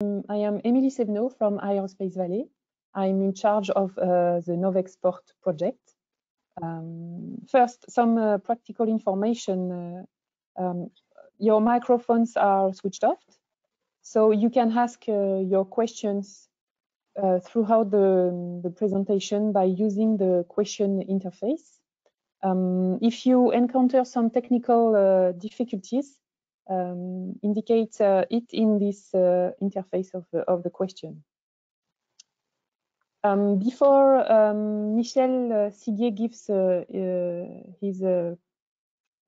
I am Émilie Sevenot from Aerospace Valley. I'm in charge of the Novexport project. First, some practical information. Your microphones are switched off, so you can ask your questions throughout the presentation by using the question interface. If you encounter some technical difficulties, indicate it in this interface of the question. Before Michel Siguier gives his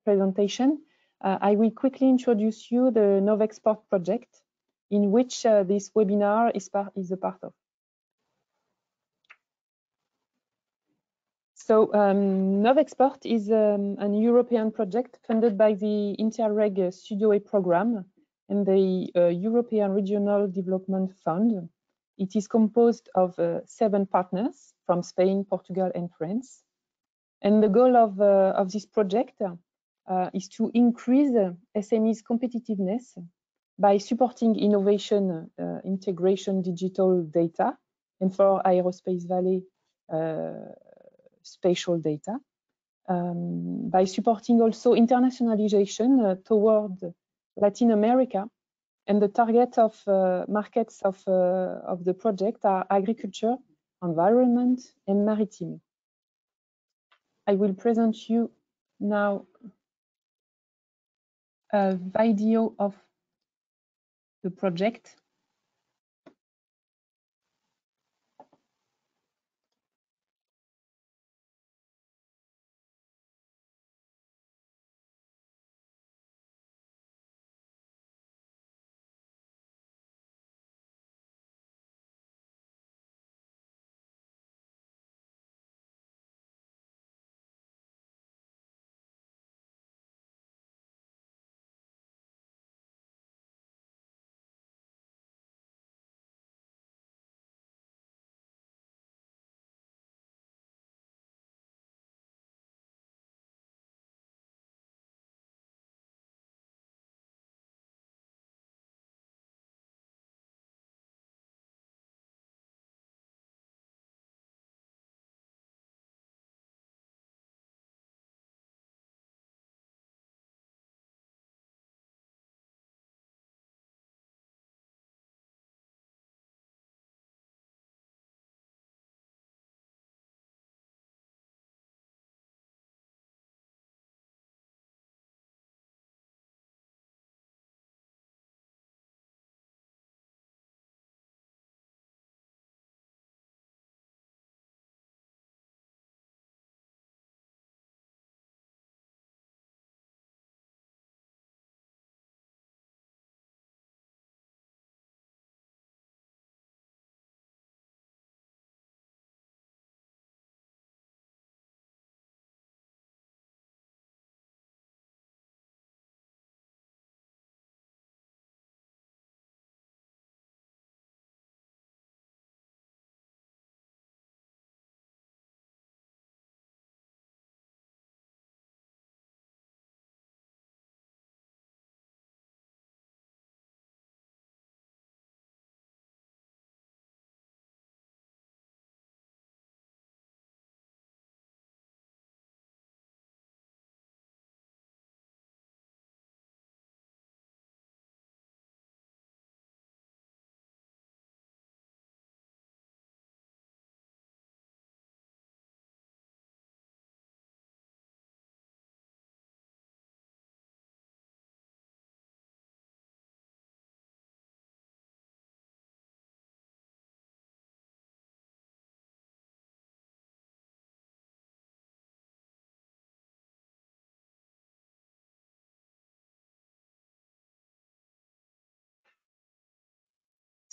presentation, I will quickly introduce you the Novexport project, in which this webinar is a part of. So Novexport is an European project funded by the Interreg SUDOE program and the European Regional Development Fund. It is composed of 7 partners from Spain, Portugal, and France. And the goal of this project is to increase SMEs' competitiveness by supporting innovation, integration, digital data, and for Aerospace Valley, spatial data, by supporting also internationalization toward Latin America. And the target of markets of the project are agriculture, environment, and maritime. I will present you now a video of the project.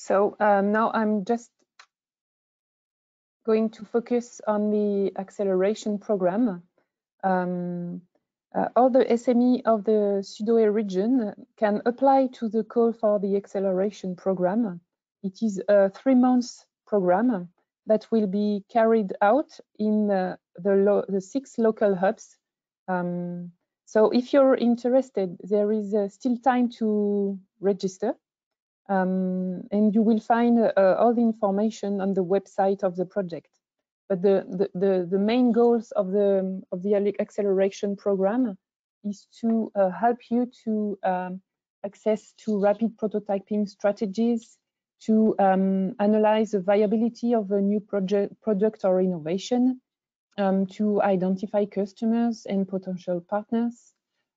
So now I'm just going to focus on the acceleration program. All the SME of the SUDOE region can apply to the call for the acceleration program. It is a 3-month program that will be carried out in the 6 local hubs. So if you're interested, there is still time to register. And you will find all the information on the website of the project. But the main goals of the acceleration program is to help you to access to rapid prototyping strategies, to analyze the viability of a new product or innovation, to identify customers and potential partners,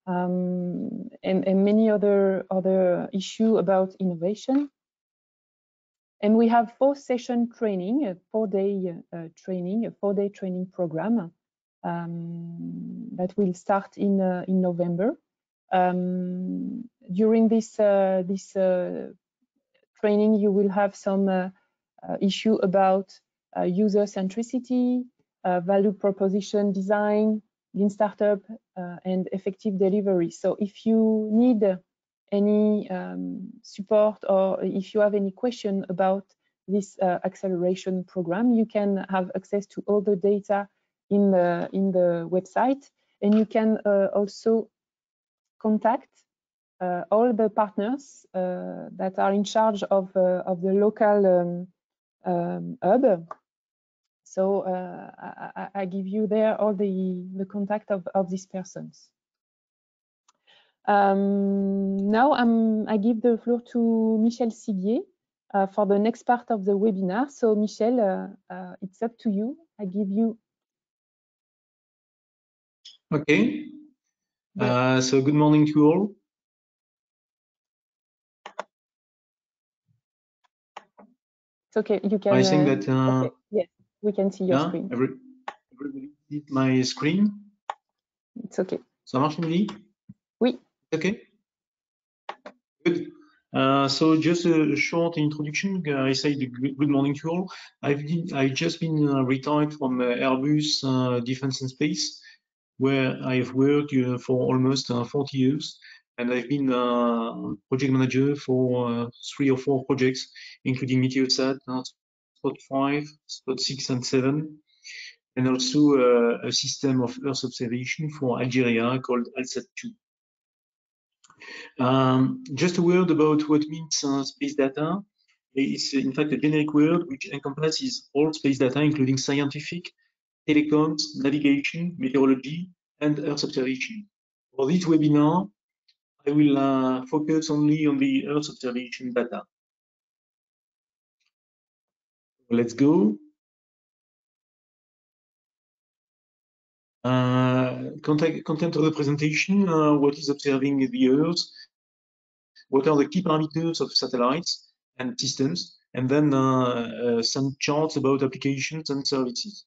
and many other issues about innovation. And we have 4-session training, a 4-day training program that will start in November. During this training, you will have some issue about user centricity, value proposition design, lean startup, and effective delivery. So if you need any support, or if you have any question about this acceleration program, you can have access to all the data in the website, and you can also contact all the partners that are in charge of the local hub. So I give you there all the contact of these persons. Now I give the floor to Michel Siguier for the next part of the webinar. So Michel, it's up to you. I give you. Okay. So good morning to all. It's okay. You can. I think that. Okay. Yes, we can see your screen. Everybody see my screen. It's okay. Ça marche, Emily? Oui. Okay. Good. So just a short introduction. I say good morning to all. I've just been retired from Airbus Defence and Space, where I've worked for almost 40 years, and I've been project manager for 3 or 4 projects, including Meteosat, Spot 5, Spot 6 and 7, and also a system of Earth observation for Algeria called ALSAT 2. Just a word about what means space data. It's in fact a generic word which encompasses all space data, including scientific, telecoms, navigation, meteorology, and Earth observation. For this webinar, I will focus only on the Earth observation data. Let's go. Content of the presentation, what is observing the Earth, what are the key parameters of satellites and systems, and then some charts about applications and services.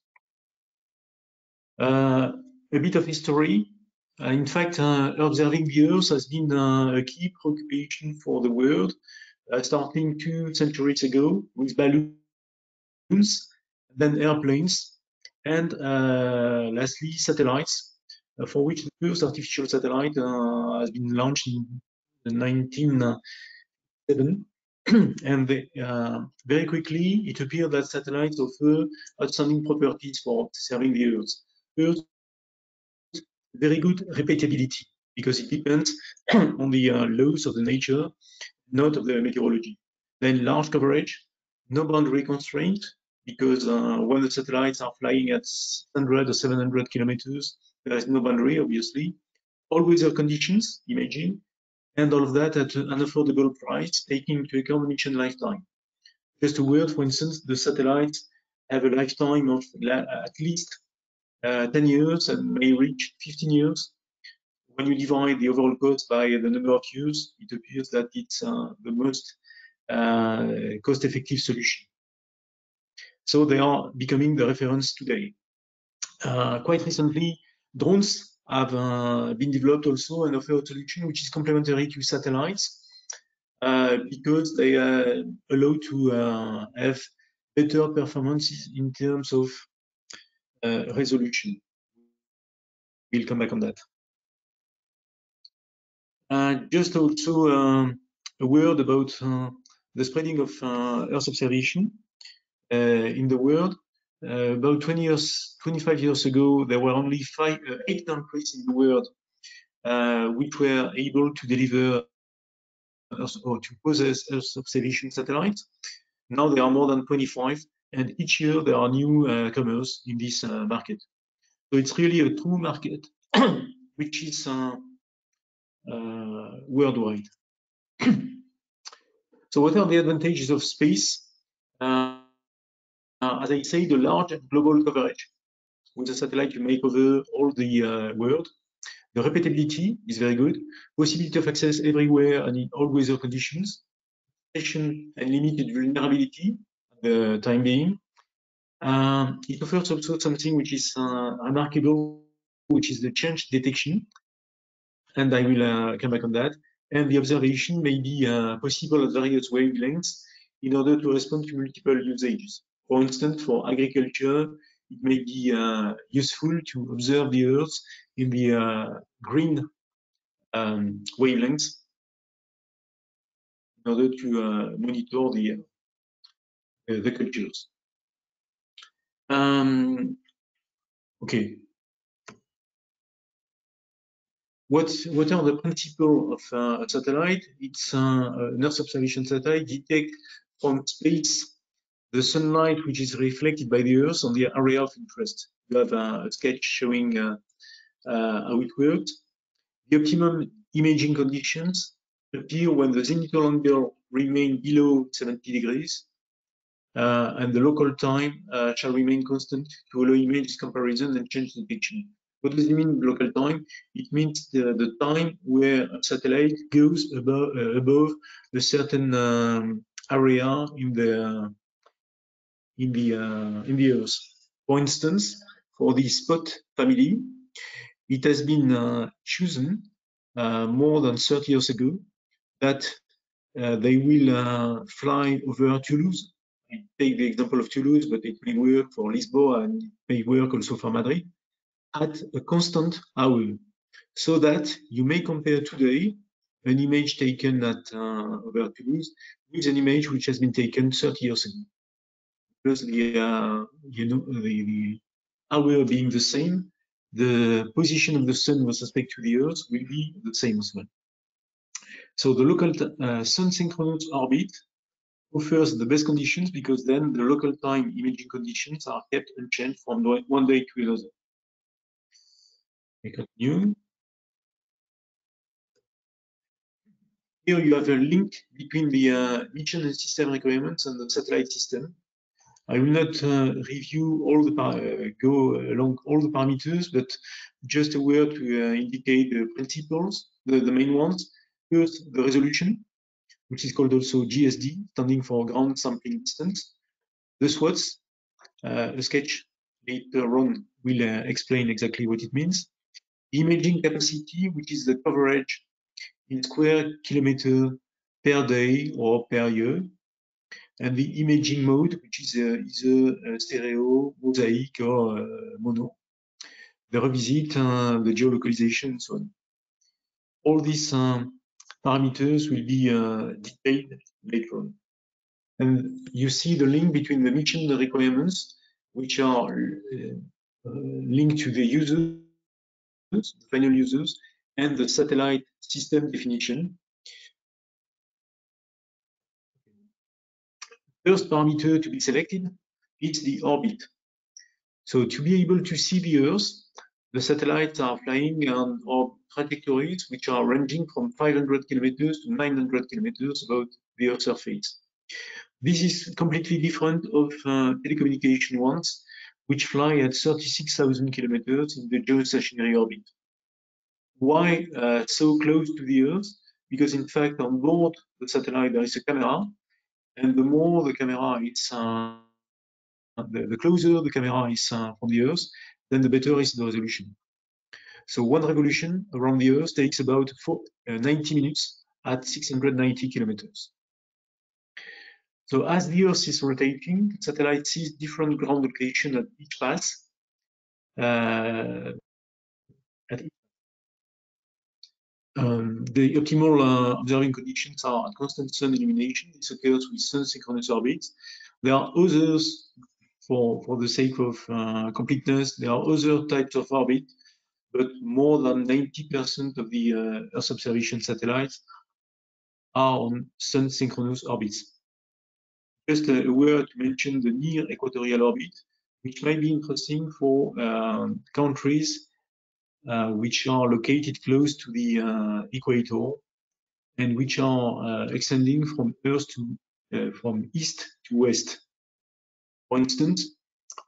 A bit of history. In fact, observing the Earth has been a key preoccupation for the world, starting 2 centuries ago with balloons, then airplanes, and lastly satellites, for which the first artificial satellite has been launched in 1907. And very quickly, it appeared that satellites offer outstanding properties for observing the Earth. First, very good repeatability, because it depends on the laws of the nature, not of the meteorology. Then large coverage, no boundary constraint, because when the satellites are flying at 100 or 700 kilometers, there is no boundary, obviously. All weather conditions, imaging, and all of that at an affordable price, taking into account mission lifetime. Just a word, for instance, the satellites have a lifetime of at least 10 years and may reach 15 years. When you divide the overall cost by the number of years, it appears that it's the most cost-effective solution. So they are becoming the reference today. Quite recently, drones have been developed also and offer a solution which is complementary to satellites because they allow to have better performances in terms of resolution. We'll come back on that. Just also a word about the spreading of Earth observation in the world. About 25 years ago, there were only 8 countries in the world which were able to deliver or to possess Earth observation satellites. Now there are more than 25, and each year there are new comers in this market. So it's really a true market, which is worldwide. So what are the advantages of space? As I say, the large global coverage. With a satellite, you may cover all the world. The repeatability is very good. Possibility of access everywhere and in all weather conditions. And limited vulnerability at the time being. It offers also something which is remarkable, which is the change detection. And I will come back on that. And the observation may be possible at various wavelengths in order to respond to multiple usages. For instance, for agriculture, it may be useful to observe the Earth in the green wavelengths in order to monitor the cultures. Okay. What are the principles of a satellite? It's an Earth observation satellite detect from space the sunlight which is reflected by the Earth on the area of interest. You have a sketch showing how it works. The optimum imaging conditions appear when the zenithal angle remains below 70 degrees, and the local time shall remain constant to allow image comparison and change detection. What does it mean, local time? It means the time where a satellite goes above a certain area in the Earth. For instance, for the Spot family, it has been chosen more than 30 years ago that they will fly over Toulouse. I take the example of Toulouse, but it may work for Lisbon and it may work also for Madrid at a constant hour, so that you may compare today an image taken at over Toulouse with an image which has been taken 30 years ago. Because the hour being the same, the position of the sun with respect to the Earth will be the same as well. So the local sun synchronous orbit offers the best conditions because then the local time imaging conditions are kept unchanged from one day to another. We continue. Here you have a link between the mission and system requirements and the satellite system. I will not review all the go along all the parameters, but just a word to indicate the principles, the main ones. First, the resolution, which is called also GSD, standing for ground sampling distance. The SWOTs, the sketch later on will explain exactly what it means. Imaging capacity, which is the coverage in square kilometer per day or per year. And the imaging mode, which is either stereo, mosaic, or mono. The revisit, the geolocalization, and so on. All these parameters will be detailed later on. And you see the link between the mission requirements, which are linked to the users, the final users, and the satellite system definition. First parameter to be selected is the orbit. So to be able to see the Earth, the satellites are flying on trajectories which are ranging from 500 kilometers to 900 kilometers above the Earth's surface. This is completely different of telecommunication ones, which fly at 36,000 kilometers in the geostationary orbit. Why so close to the Earth? Because in fact, on board the satellite, there is a camera, and the more the camera is, the closer the camera is from the Earth, then the better is the resolution. So one revolution around the Earth takes about 90 minutes at 690 kilometers. So as the Earth is rotating, the satellite sees different ground location at each pass. The optimal observing conditions are at constant sun illumination. This occurs with sun synchronous orbits. There are others, for the sake of completeness, there are other types of orbit, but more than 90% of the Earth observation satellites are on sun-synchronous orbits. Just a word to mention the near equatorial orbit, which might be interesting for countries which are located close to the equator and which are extending from Earth to from east to west. For instance,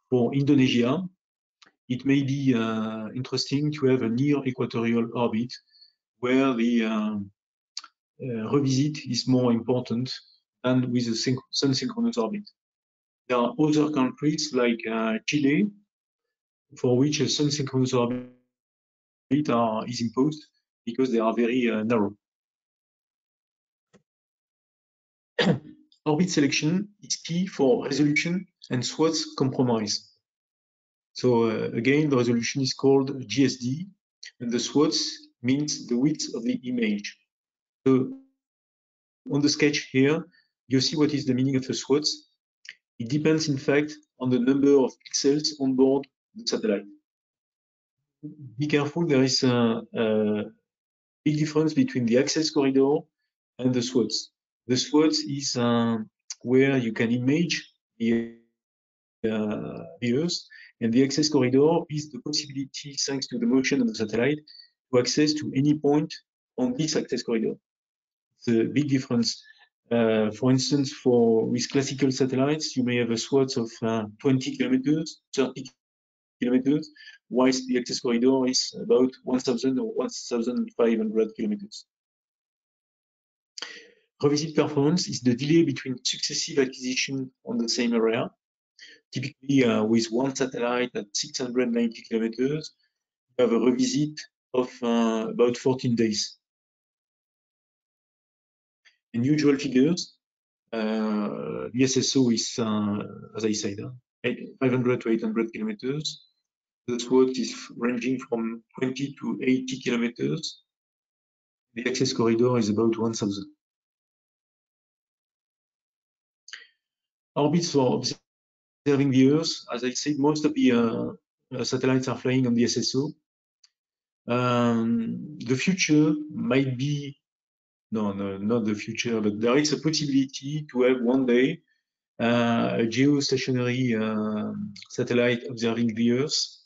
for Indonesia, it may be interesting to have a near equatorial orbit where the revisit is more important than with a sun-synchronous orbit. There are other countries like Chile, for which a sun-synchronous orbit is imposed because they are very narrow. Orbit selection is key for resolution and SWOT compromise. So again, the resolution is called GSD, and the SWOT means the width of the image. So on the sketch here, you see what is the meaning of a SWOT. It depends, in fact, on the number of pixels on board the satellite. Be careful, there is a big difference between the access corridor and the SWOT. The SWOT is where you can image the Earth, and the access corridor is the possibility, thanks to the motion of the satellite, to access to any point on this access corridor. It's a big difference. For instance, with classical satellites, you may have a SWOT of 20 kilometers, 30 kilometers, whilst the access corridor is about 1,000 or 1,500 kilometers. Revisit performance is the delay between successive acquisition on the same area. Typically, with one satellite at 690 kilometers, you have a revisit of about 14 days. In usual figures, the SSO is, as I said, 500 to 800 kilometers. The SWOT is ranging from 20 to 80 kilometers. The access corridor is about 1,000. Orbits for observing the Earth, as I said, most of the satellites are flying on the SSO. The future might be, no, not the future, but there is a possibility to have one day a geostationary satellite observing the Earth,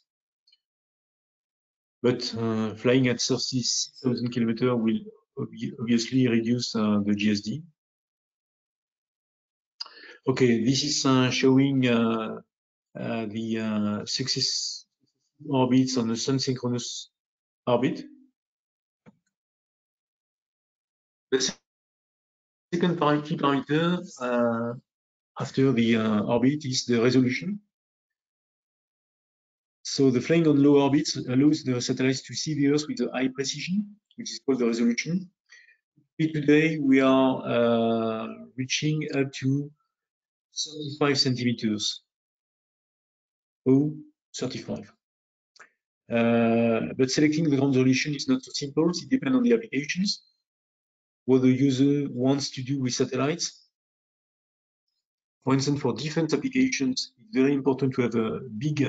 but flying at 30,000 kilometers will obviously reduce the GSD. Okay, this is showing the success orbits on the sun-synchronous orbit. The second key parameter after the orbit is the resolution. So the flying on low orbits allows the satellites to see the Earth with a high precision, which is called the resolution. Today we are reaching up to 35 centimeters. 35. But selecting the ground resolution is not so simple. It depends on the applications, what the user wants to do with satellites. For instance, for defense applications, it's very important to have a big,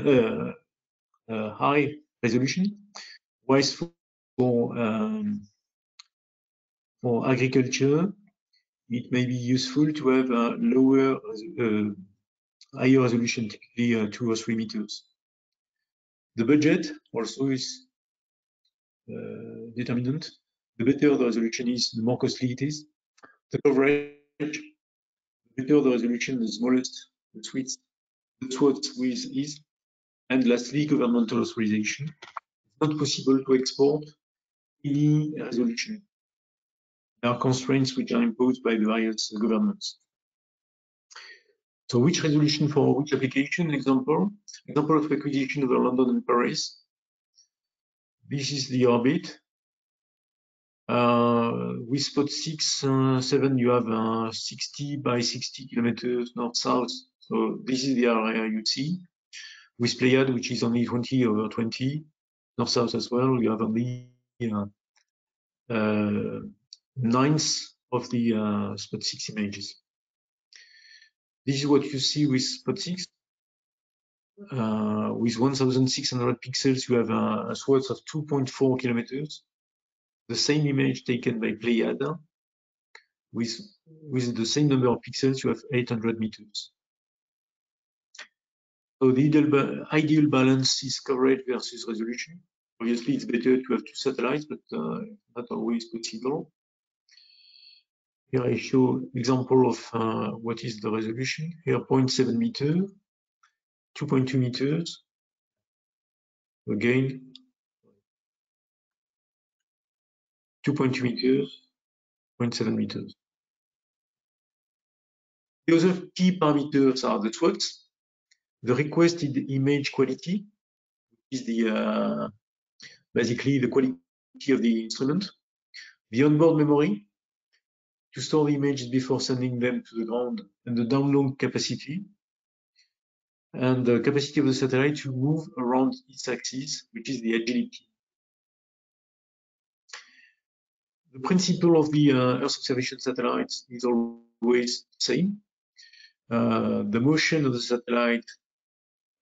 high resolution. Whilst for agriculture, it may be useful to have a lower, higher resolution, typically 2 or 3 meters. The budget also is determinant. The better the resolution is, the more costly it is. The coverage, the better the resolution, the smallest the SWOT width is. And lastly, governmental authorization. It's not possible to export any resolution. There are constraints which are imposed by the various governments. So which resolution for which application? Example of acquisition over London and Paris. This is the orbit. With spot 6-7, you have 60 by 60 kilometers north-south. So this is the area you see. With Pléiades, which is only 20 over 20, north-south as well, you have only 9th of the spot 6 images. This is what you see with spot 6. With 1,600 pixels, you have a SWOT of 2.4 kilometers. The same image taken by Pléiades. with the same number of pixels, you have 800 meters. So the ideal balance is coverage versus resolution. Obviously, it's better to have two satellites, but not always possible. Here I show example of what is the resolution. Here 0.7 meter, 2.2 meters. Again, 2.2 meters, 0.7 meters. The other key parameters are the SWOT, the requested image quality, is the basically the quality of the instrument, the onboard memory to store the images before sending them to the ground, and the download capacity, and the capacity of the satellite to move around its axis, which is the agility. The principle of the Earth observation satellites is always the same. The motion of the satellite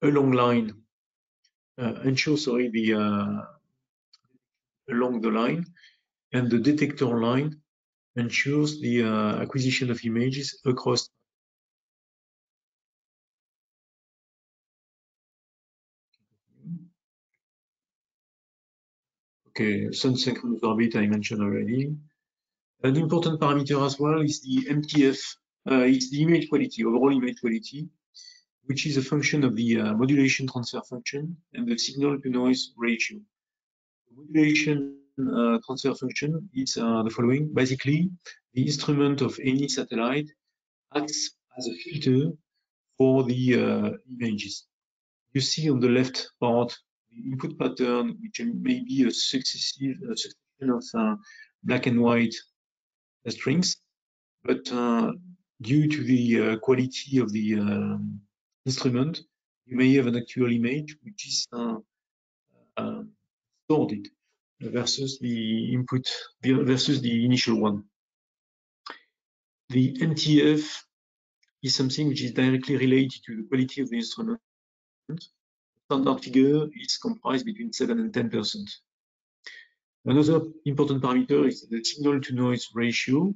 along line ensures the along the line, and the detector line ensures the acquisition of images across. Okay, sun synchronous orbit I mentioned already. An important parameter as well is the MTF. It's the image quality, overall image quality, which is a function of the modulation transfer function and the signal to noise ratio. The modulation transfer function is the following. Basically, the instrument of any satellite acts as a filter for the images. You see on the left part the input pattern, which may be a succession of black and white strings, but due to the quality of the instrument, you may have an actual image which is stored versus the input versus the initial one. The MTF is something which is directly related to the quality of the instrument. Standard figure is comprised between 7 and 10%. Another important parameter is the signal to noise ratio.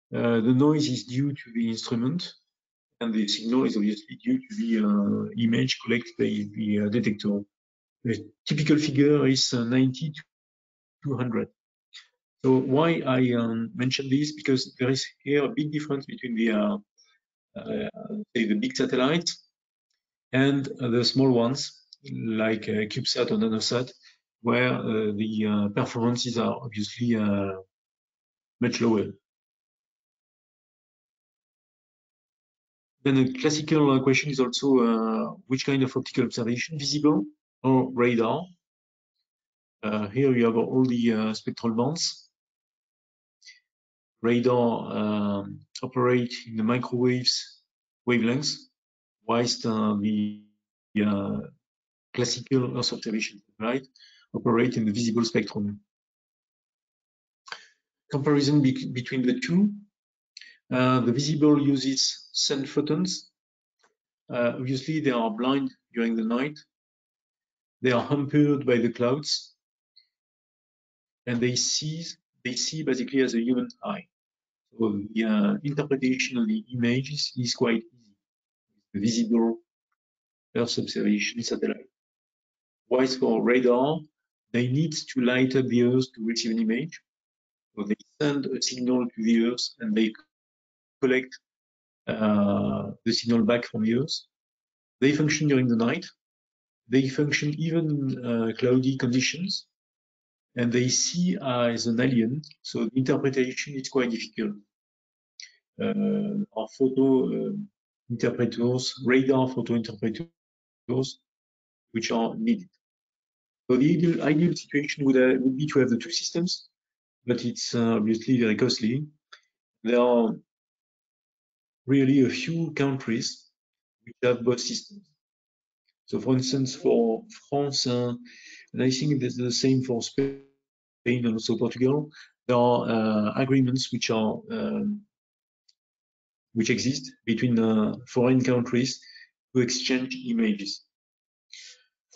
The noise is due to the instrument, and the signal is obviously due to the image collected by the detector. The typical figure is 90 to 100. So why I mention this? Because there is here a big difference between the say the big satellites and the small ones like CubeSat or NanoSat, where the performances are obviously much lower. Then a classical question is also which kind of optical observation, visible or radar? Here you have all the spectral bands. Radar operate in the microwaves wavelengths, whilst the classical Earth observation satellite operate in the visible spectrum. Comparison between the two. The visible uses sun photons. Obviously, they are blind during the night. They are hampered by the clouds, and they see basically as a human eye. So the interpretation of the images is quite easy. The visible Earth observation satellite. Whilst for radar, they need to light up the Earth to receive an image. So they send a signal to the Earth, and they collect the signal back from the Earth. They function during the night. They function even in cloudy conditions, and they see as an alien. So the interpretation is quite difficult. Our photo interpreters, radar photo interpreters, which are needed. So the ideal situation would be to have the two systems, but it's obviously very costly. There are really a few countries which have both systems. So for instance, for France, and I think it's the same for Spain and also Portugal, there are agreements which are which exist between foreign countries to exchange images.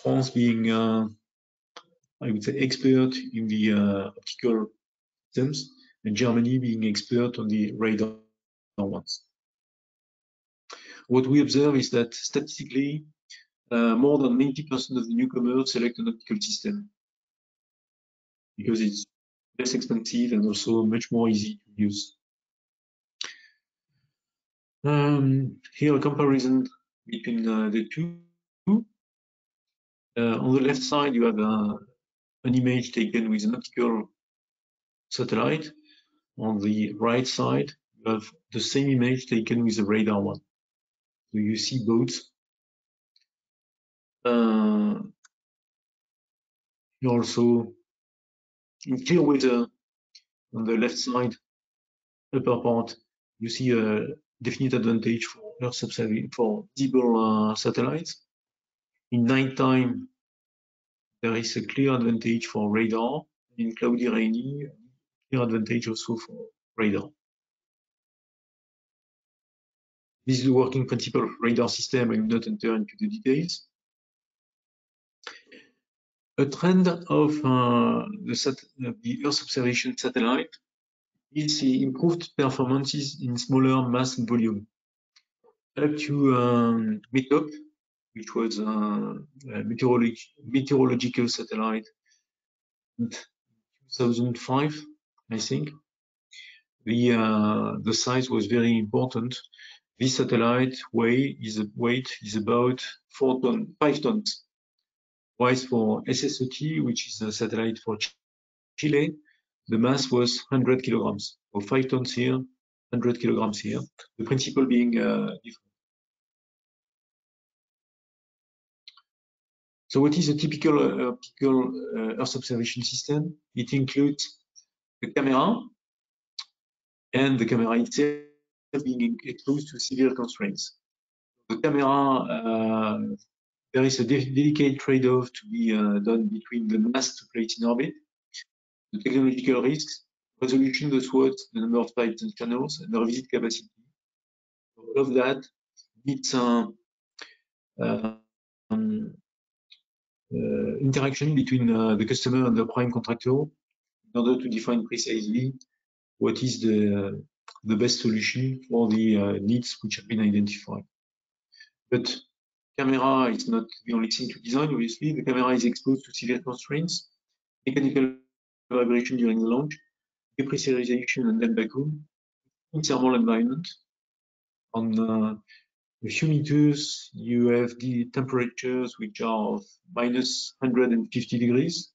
France being, I would say, expert in the optical systems, and Germany being expert on the radar ones. What we observe is that statistically, more than 90% of the newcomers select an optical system because it's less expensive and also much more easy to use. Here a comparison between the two. On the left side, you have an image taken with an optical satellite. On the right side, you have the same image taken with a radar one. So you see both. Also, in clear weather, on the left side, upper part, you see a definite advantage for Earth observation for visible satellites. In nighttime, there is a clear advantage for radar. In cloudy, rainy, clear advantage also for radar. This is the working principle of radar system. I will not enter into the details. A trend of the Earth observation satellite is the improved performances in smaller mass and volume. Up to METOP, which was a meteorological satellite in 2005, I think. The size was very important. This satellite weight is about 5 tons. Whereas for SSOT, which is a satellite for Chile, the mass was 100 kilograms. So 5 tons here, 100 kilograms here. The principle being different. So what is a typical optical Earth observation system? It includes the camera and the camera itself being exposed to severe constraints. The camera, there is a delicate trade-off to be done between the mass to place in orbit, the technological risks, resolution, the SWOT, the number of types and channels, and the revisit capacity. All of that needs interaction between the customer and the prime contractor in order to define precisely what is the best solution for the needs which have been identified. But camera is not the only thing to design, obviously. The camera is exposed to severe constraints, mechanical vibration during the launch, depressurization and then vacuum, in thermal environment. On a few meters, you have the temperatures which are of minus 150 degrees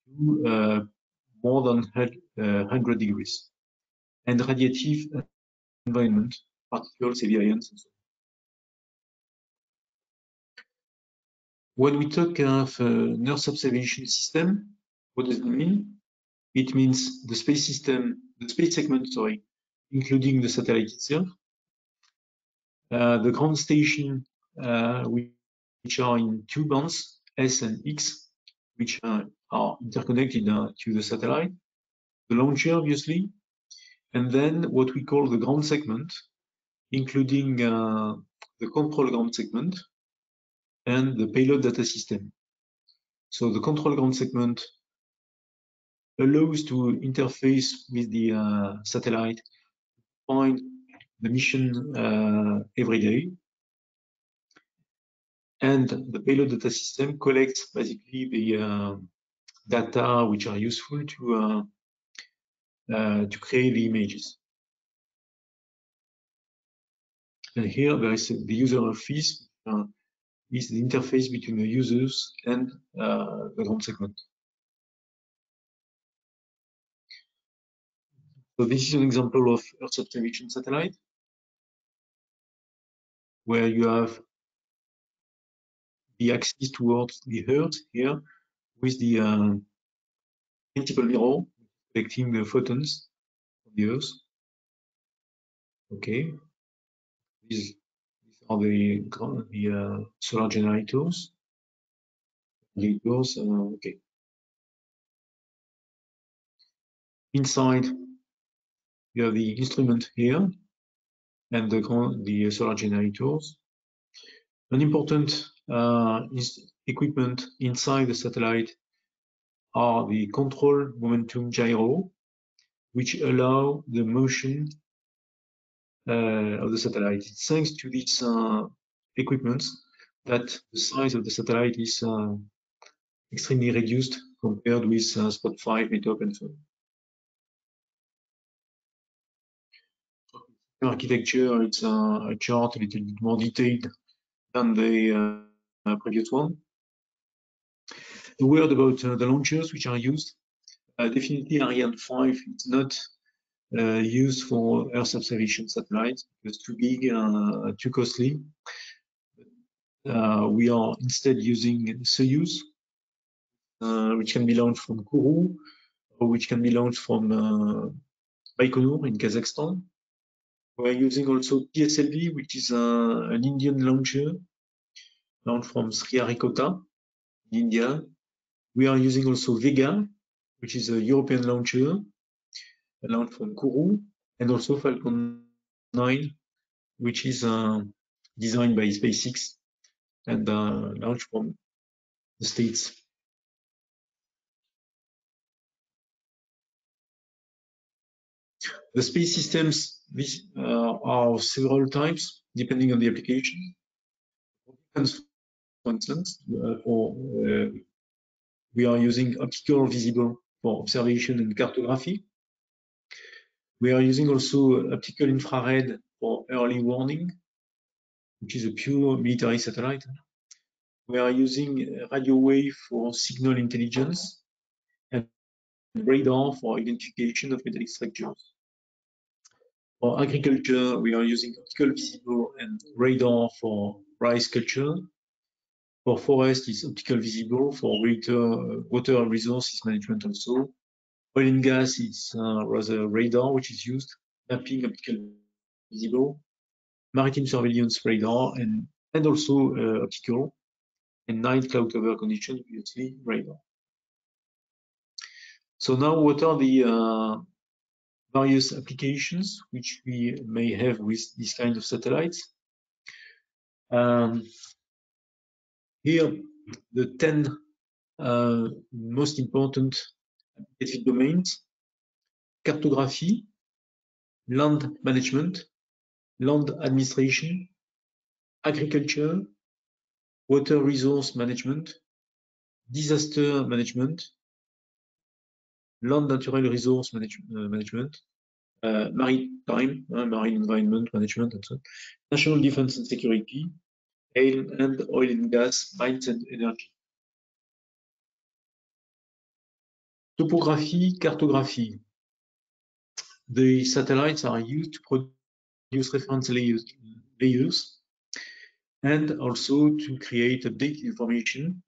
to more than 100 degrees. And radiative environment, particles, heavy ions, and so on. When we talk of an Earth observation system, what does it mean? It means the space system, the space segment, sorry, including the satellite itself, the ground station, which are in 2 bands, S and X, which are interconnected to the satellite, the launcher, obviously, and then what we call the ground segment, including the control ground segment and the payload data system. So the control ground segment allows to interface with the satellite, find the mission every day. And the payload data system collects basically the data which are useful to create the images. And here there is the user interface, is the interface between the users and the ground segment. So this is an example of Earth observation satellite, where you have the axis towards the Earth here with the principal mirror collecting the photons of the Earth. Okay, these are the solar generators. Okay. Inside, you have the instrument here and the solar generators. An important equipment inside the satellite are the control momentum gyro, which allow the motion of the satellite. It's thanks to these equipments that the size of the satellite is extremely reduced compared with Spot 5, METOP, and so on. Architecture, it's a chart a little bit more detailed than the previous one. A word about the launchers which are used. Definitely Ariane 5 is not used for Earth observation satellites. It's too big, too costly. We are instead using Soyuz, which can be launched from Kourou, or which can be launched from Baikonur in Kazakhstan. We're using also PSLV, which is an Indian launcher launched from Sriharikota in India. We are using also Vega, which is a European launcher launched from Kourou, and also Falcon 9, which is designed by SpaceX and launched from the States. The space systems are several types depending on the application. For instance, we are using optical visible for observation and cartography. We are using also optical infrared for early warning, which is a pure military satellite. We are using radio wave for signal intelligence and radar for identification of metallic structures. For agriculture, we are using optical visible and radar for rice culture. For forest, it's optical visible. For water resources management also. Oil and gas, it's rather radar, which is used. Mapping, optical visible. Maritime surveillance radar, and also optical. And night cloud cover conditions, obviously radar. So now, what are the various applications which we may have with this kind of satellites? Here, the 10 most important applicative domains: cartography, land management, land administration, agriculture, water resource management, disaster management, land natural resource management, maritime, marine environment management, and so on, national defense and security, and oil and gas, mines and energy. Topography, cartography. The satellites are used to produce reference layers and also to create updated information.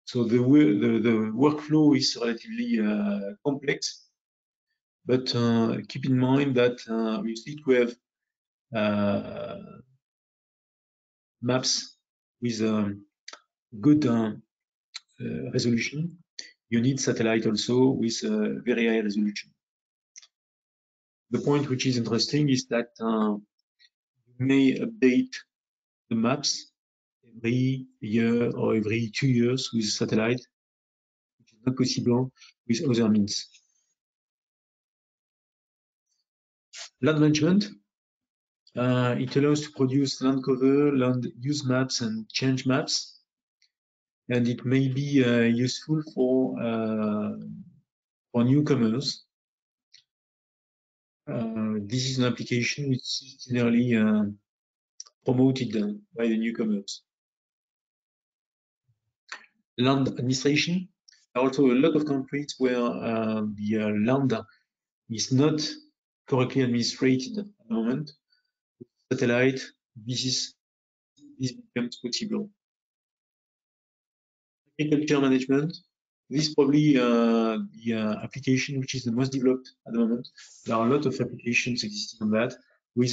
So the workflow is relatively complex, but keep in mind that obviously to have maps with good resolution, you need satellite also with very high resolution. The point which is interesting is that you may update the maps every year or every 2 years with satellite, which is not possible with other means. Land management. It allows to produce land cover, land use maps, and change maps. And it may be useful for newcomers. This is an application which is generally promoted by the newcomers. Land administration. Also, a lot of countries where the land is not correctly administrated at the moment. Satellite, this becomes possible. Agriculture management. This is probably the application which is the most developed at the moment. There are a lot of applications existing on that with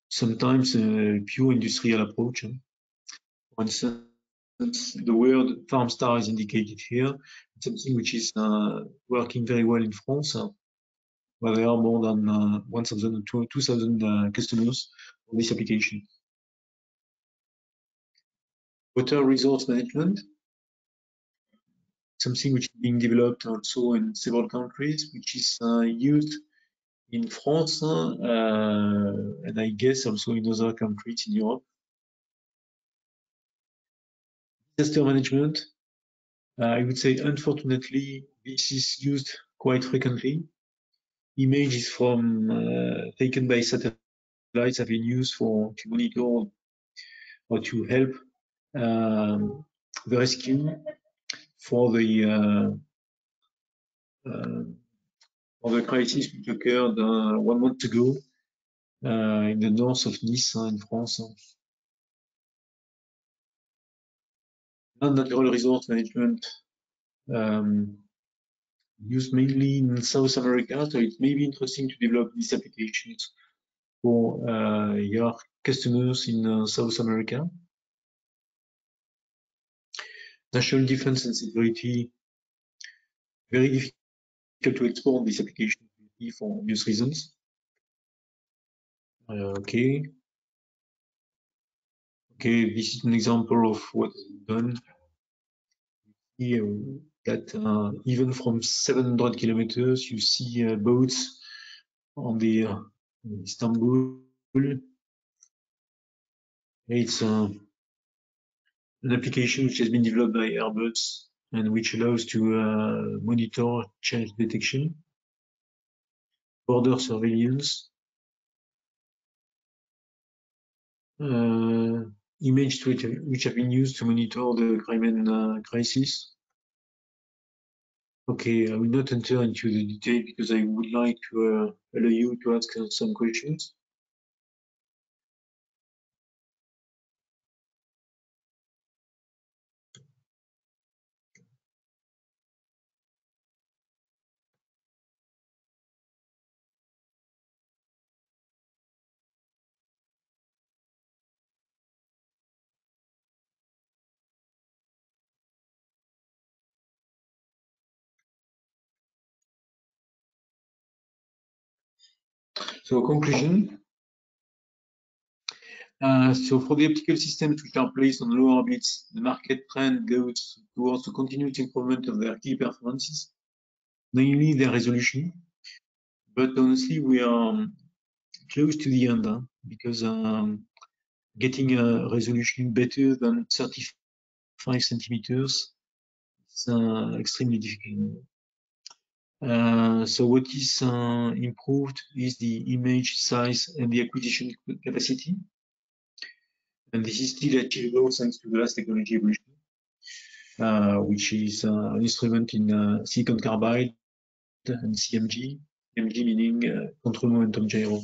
sometimes a pure industrial approach. For instance, the word FarmStar is indicated here. It's something which is working very well in France, where there are more than 1,000 to 2,000 customers for this application. Water resource management. something which is being developed also in several countries, which is used in France and I guess also in other countries in Europe. Disaster management, I would say unfortunately this is used quite frequently. Images from taken by satellites have been used to monitor or to help the rescue for the crisis which occurred 1 month ago in the north of Nice in France. Non-natural resource management used mainly in South America, so it may be interesting to develop these applications for your customers in South America. National defense and security, very difficult to export this application for obvious reasons. Okay, this is an example of what is done. Here, that even from 700 kilometers, you see boats on the Istanbul. It's an application which has been developed by Airbus and which allows to monitor change detection, border surveillance, images which have been used to monitor the Crimean crisis. Okay, I will not enter into the detail because I would like to allow you to ask some questions. So conclusion. So for the optical systems which are placed on low orbits, the market trend goes towards the continuous improvement of their key performances, mainly their resolution. But honestly, we are close to the end because getting a resolution better than 35 centimeters is extremely difficult. So what is improved is the image size and the acquisition capacity. And this is still achievable thanks to the last technology evolution, which is an instrument in silicon carbide and CMG. CMG meaning control momentum gyro.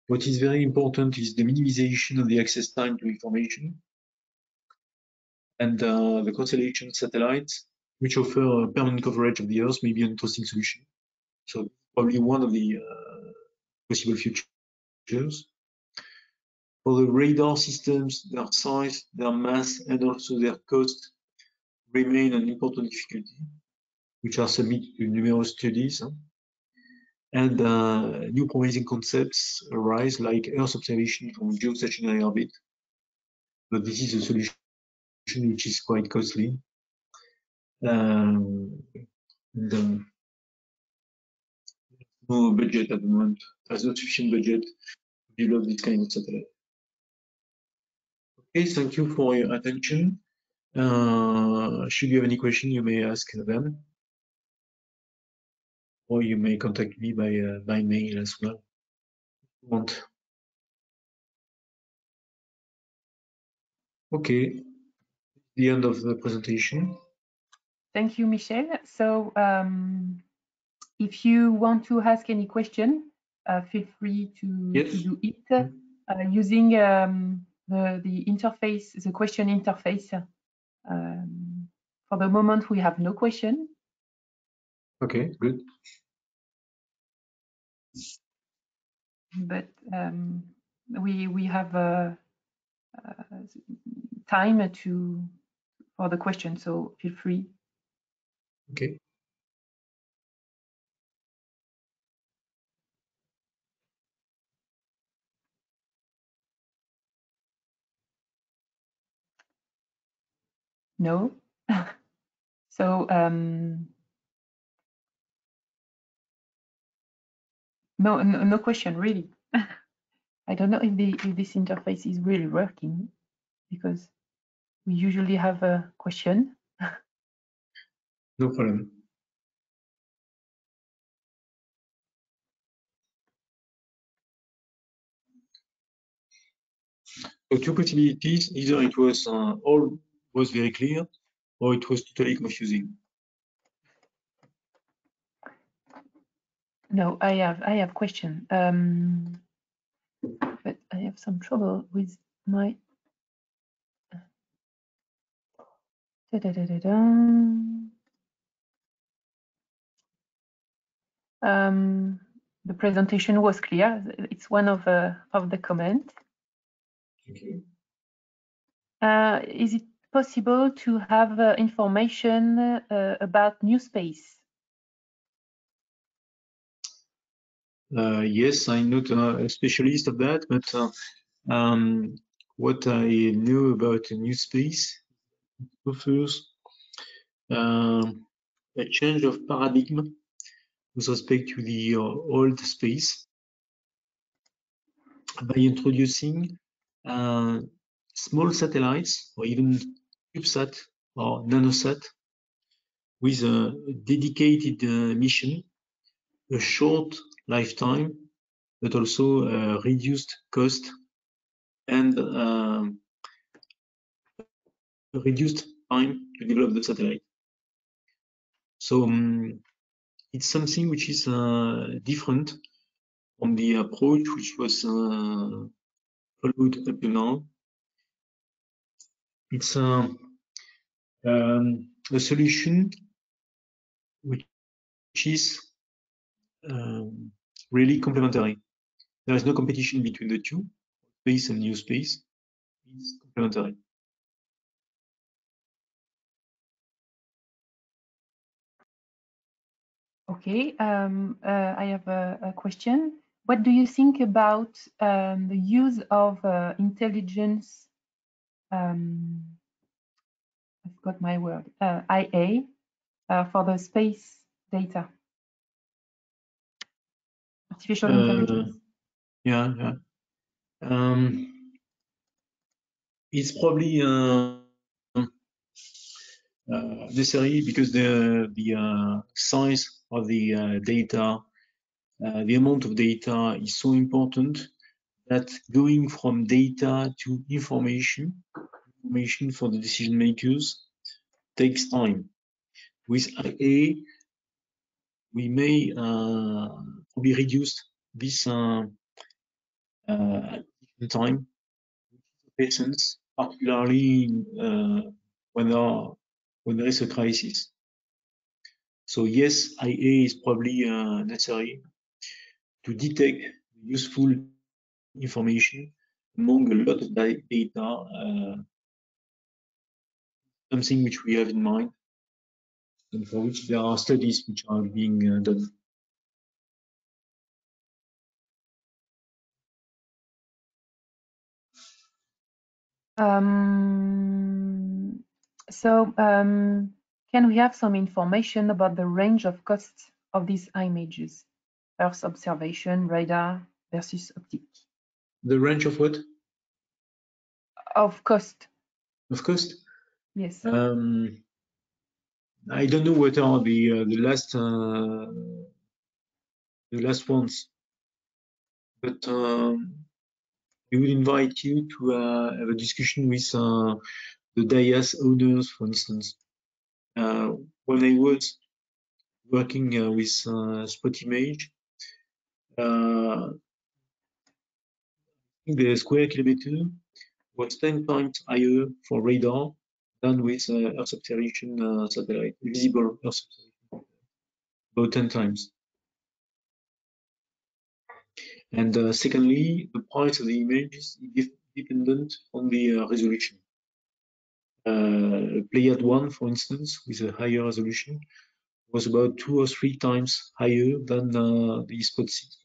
What is very important is the minimization of the access time to information and the constellation satellites, which offer permanent coverage of the Earth, may be an interesting solution. So probably one of the possible futures. For the radar systems, their size, their mass, and also their cost remain an important difficulty, which are submitted to numerous studies. And new promising concepts arise, like Earth observation from geostationary orbit. But this is a solution which is quite costly. No budget at the moment. There's not sufficient budget to develop this kind of satellite. Okay, thank you for your attention. Should you have any question, you may ask them, or you may contact me by mail as well. If you want. Okay, the end of the presentation. Thank you, Michel. So if you want to ask any question, feel free to do it using the interface, the question interface. For the moment, we have no question. Okay, good. But we have time for the question, so feel free. Okay. No. So no question really. I don't know if this interface is really working, because we usually have a question. No problem. So two possibilities: either it was all was very clear, or it was totally confusing. No, I have question, but I have some trouble with my. The presentation was clear. It's one of the comments. Okay. Is it possible to have information about new space? Yes, I'm not a specialist of that, but what I know about a new space offers a change of paradigm with respect to the old space by introducing small satellites or even CubeSat or NanoSat with a dedicated mission, a short lifetime, but also a reduced cost and reduced time to develop the satellite. So it's something which is different from the approach which was followed up to now. It's a solution which is really complementary. There is no competition between the two, space and new space. It's complementary. Okay, I have a question. What do you think about the use of intelligence? I forgot my word. IA for the space data. Artificial intelligence. Yeah. It's probably necessary because the size of the data, the amount of data is so important that going from data to information for the decision makers takes time. With IA, we may probably reduce this time, patience, particularly when there is a crisis. So yes, IA is probably necessary to detect useful information among a lot of data, something which we have in mind and for which there are studies which are being done. Can we have some information about the range of costs of these images? Earth observation, radar versus optic. The range of what? Of cost. Of cost? Yes. I don't know what are the last ones, but we would invite you to have a discussion with the DIAS owners, for instance. When I was working with SpotImage, the square kilometer was 10 times higher for radar than with Earth observation satellite, visible Earth observation, about 10 times. And secondly, the price of the image is dependent on the resolution. Pléiades 1, for instance, with a higher resolution, was about 2 or 3 times higher than the Spot 6.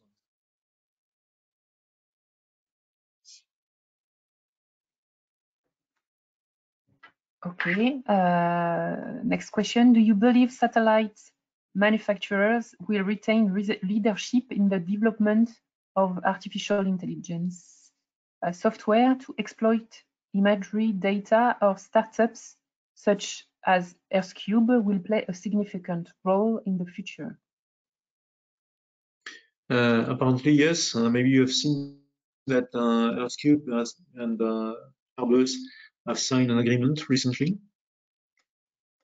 Okay. Next question. Do you believe satellite manufacturers will retain leadership in the development of artificial intelligence software to exploit imagery data, or startups such as EarthCube will play a significant role in the future? Apparently, yes. Maybe you have seen that EarthCube and Airbus have signed an agreement recently.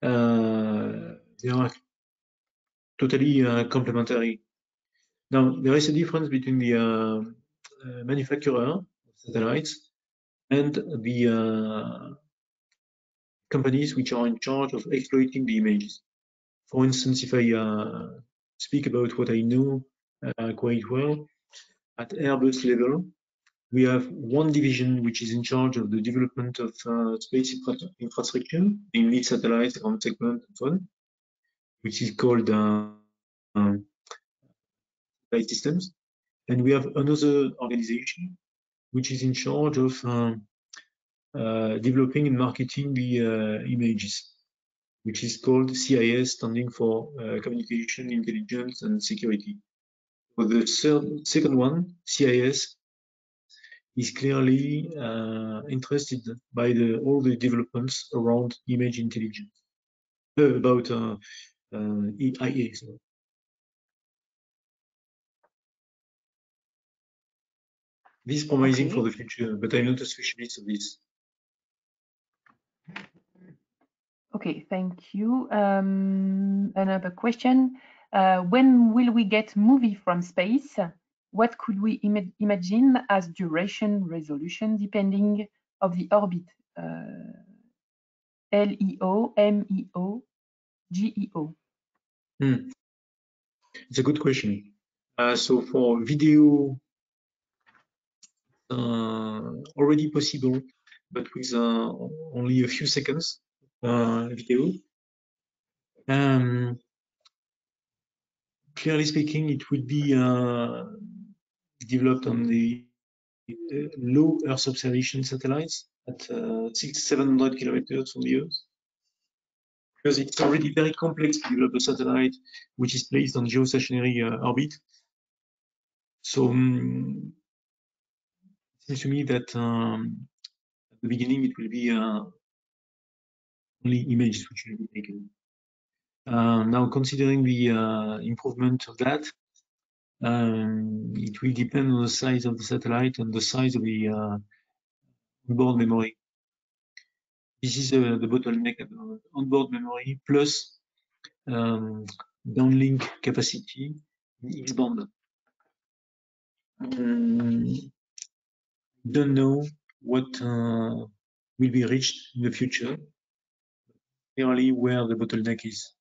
They are totally complementary. Now, there is a difference between the manufacturer of satellites and the companies which are in charge of exploiting the images. For instance, if I speak about what I know quite well, at Airbus level, we have one division which is in charge of the development of space infrastructure, namely satellites, ground segment, and so on, which is called Satellite Systems. And we have another organization which is in charge of developing and marketing the images, which is called CIS, standing for Communication, Intelligence, and Security. For the second one, CIS, is clearly interested by all the developments around image intelligence, about IA. So. This is promising for the future, but I'm not a specialist of this. Okay, thank you. Another question. When will we get movie from space? What could we imagine as duration, resolution, depending of the orbit? LEO, MEO, GEO? It's a good question. So for video, already possible, but with only a few seconds video. Clearly speaking, it will be developed on the low Earth observation satellites at 600-700 kilometers from the Earth, because it's already very complex to develop a satellite which is placed on geostationary orbit. So it seems to me that at the beginning it will be only images which will be taken. Now, considering the improvement of that, it will depend on the size of the satellite and the size of the onboard memory. This is the bottleneck at the moment. Onboard memory plus downlink capacity in X-band. Don't know what will be reached in the future. Clearly, where the bottleneck is.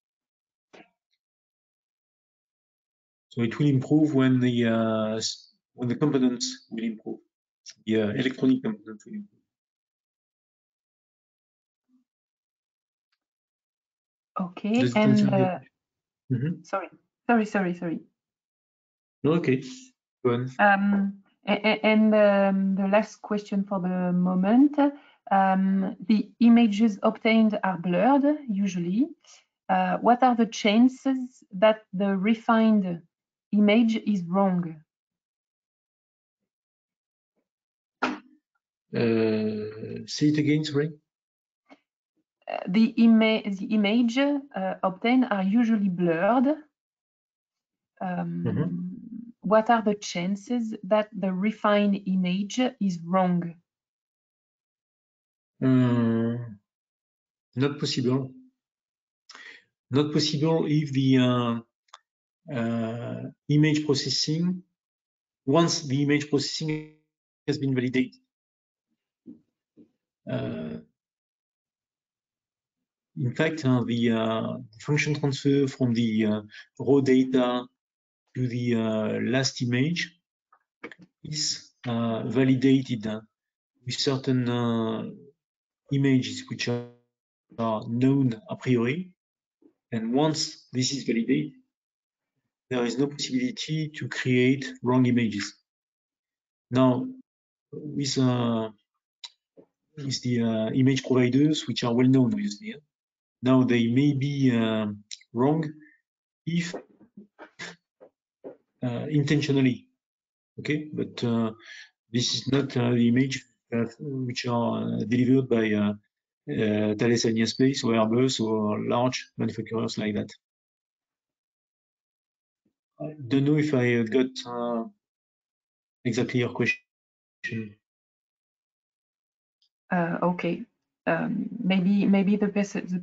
So it will improve when the components will improve. The electronic components will improve. Okay, and sorry. Okay, go on. And the last question for the moment. The images obtained are blurred, usually. What are the chances that the refined image is wrong? Say it again, sorry. The image obtained are usually blurred. What are the chances that the refined image is wrong? Not possible. Not possible if the image processing, once the image processing has been validated. In fact, the function transfer from the raw data to the last image is validated with certain images which are known a priori. And once this is validated, there is no possibility to create wrong images. Now, with is the image providers, which are well known, obviously. Now they may be wrong if intentionally, okay, but this is not the image which are delivered by Thales Alenia Space or Airbus or large manufacturers like that. I don't know if I got exactly your question. Okay. Maybe the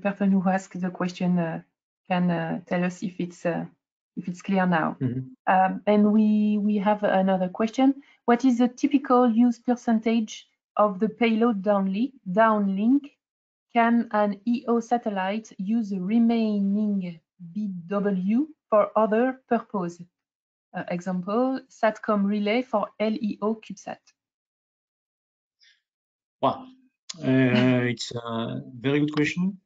person who asked the question can tell us if it's clear now. Mm-hmm. And we have another question. What is the typical use percentage of the payload downlink? Can an EO satellite use the remaining BW for other purpose? Example, SATCOM relay for LEO CubeSat. Wow, it's a very good question,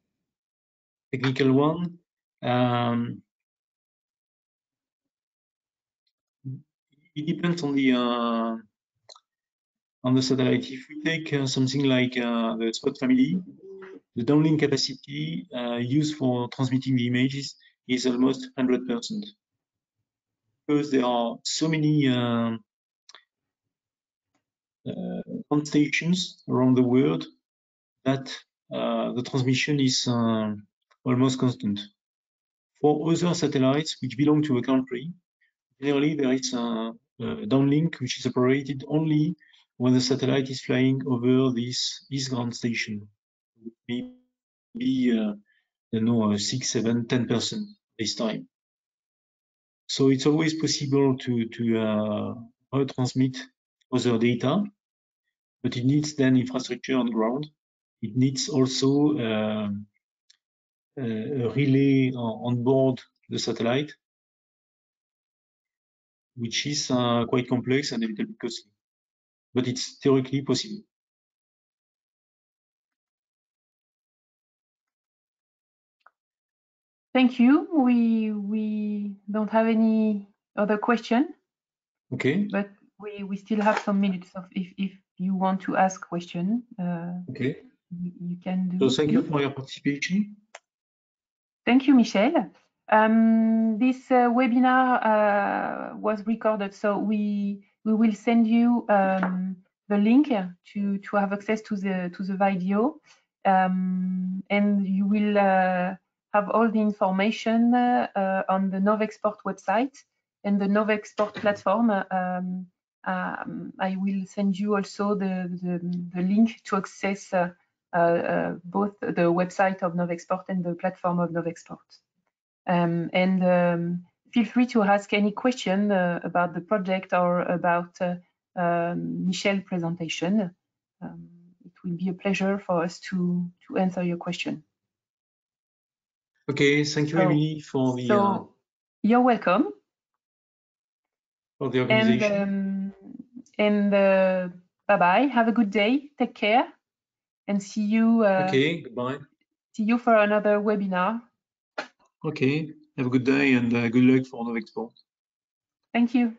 technical one. It depends on the satellite. If we take something like the SPOT family, the downlink capacity used for transmitting the images is almost 100%, because there are so many ground stations around the world that the transmission is almost constant. For other satellites which belong to a country, generally there is a downlink which is operated only when the satellite is flying over this ground station. Maybe 6, 7, 10% this time. So it's always possible to retransmit other data, but it needs then infrastructure on ground. It needs also a relay on board the satellite, which is quite complex and a little bit costly, but it's theoretically possible. Thank you. We don't have any other question. Okay. But we still have some minutes of if you want to ask question. Okay. You can do. So thank you for your participation. Thank you, Michel. This webinar was recorded, so we will send you the link to have access to the video, and you will have all the information on the Novexport website and the Novexport platform. I will send you also the link to access both the website of Novexport and the platform of Novexport. Feel free to ask any question about the project or about Michel's presentation. It will be a pleasure for us to answer your question. Okay, thank you, Emily, for the. You're welcome. For the organization. And bye-bye. Have a good day. Take care. And see you. Okay, goodbye. See you for another webinar. Okay, have a good day and good luck for Novexport. Thank you.